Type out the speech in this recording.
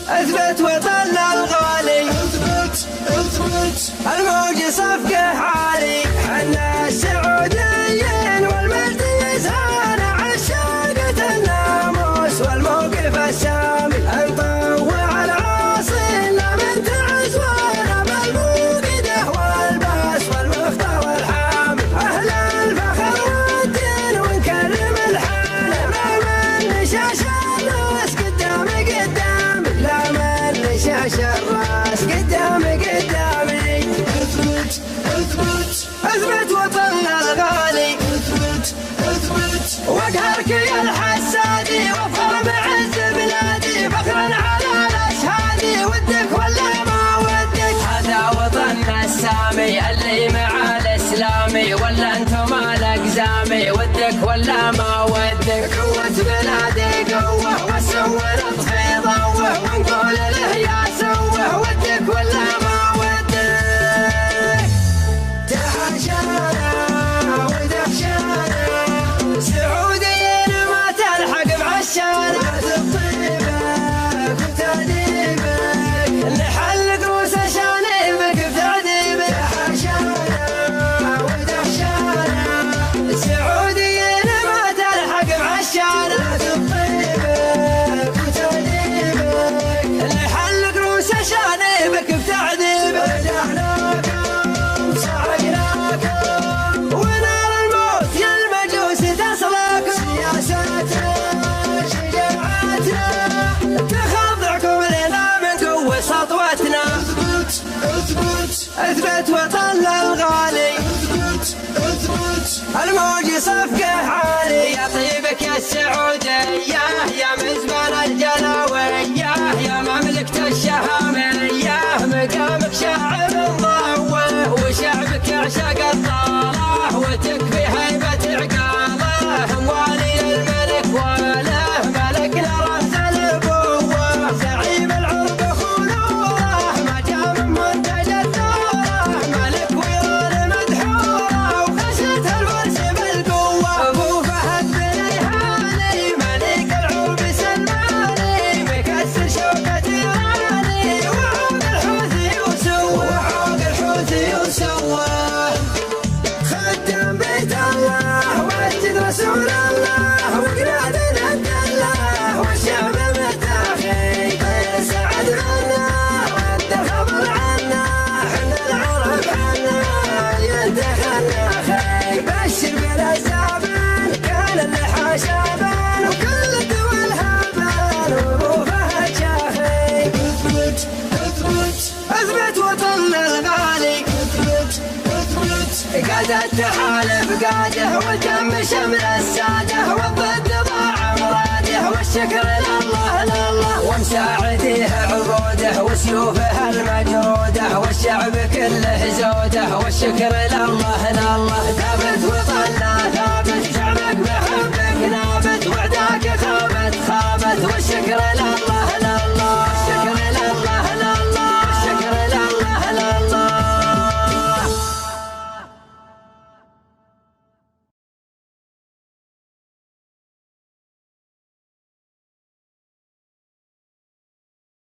اثبت وطننا الغالي، الموج صفقه عالي، حنا السعوديين والمجد يزهانا عشاقة الناموس والموقف السامي، نطوع العاصي لا من تعز وانا بالموقده والباس والمفتى والحامي، اهل الفخر والدين ونكرم الحاله، لا من نشاش الراس قدامي لا من نشاش الراس قدامي اثبت وطننا الغالي، واقهرك يا الحسادي وفر معز بلادي، فخرا على الاشهادي، ودك ولا ما ودك، هذا وطننا السامي اللي مع الاسلامي، ولا انتم الاقزامي، ودك ولا ما ودك، قوة بلادي قوة والسوى نطفي ضوه، ونقول له يا سوه، ودك ولا ما اثبت وطننا الغالي، الموج صفقه عالي، يا طيبك يا السعودية يا مزبل الجلاوية يا مملكة الشهامية، مقامك شعب ضوه وشعبك يعشق الطاله، وتكفي هيبة عقاله، موالي الملك وله ملك لرأس الابوه، زعيم العرب خلوه ما جاء من منتج الثوره، ملك ويران مدحوره وخشية الفرس بالقوه، ابو فهد بن الهاني ملك العرب سلماني، مكسر شوكة ايراني، وعوق الحوثي وسوه، خدم بيت الله ومسجد رسول الله، وقنادنا الله والشعب مرتاخي، سعد منا ود الخبر عنا، حنا العرب حنا ينتخلنا خي، بشر بالازابن كان اللي حاشابن، وكل الدول هابن وابو فهد شاخي، اثبت وطننا الغالي، قاد التحالف قاده والجم شمل الساده، والضد ضاع مراده، والشكر لله ومساعديه عبوده، وسيوفه المجروده، والشعب كله زوده، والشكر لله ثابت وطننا ثابت، شعبك بحبك نابت، وعداك خابت والشكر لله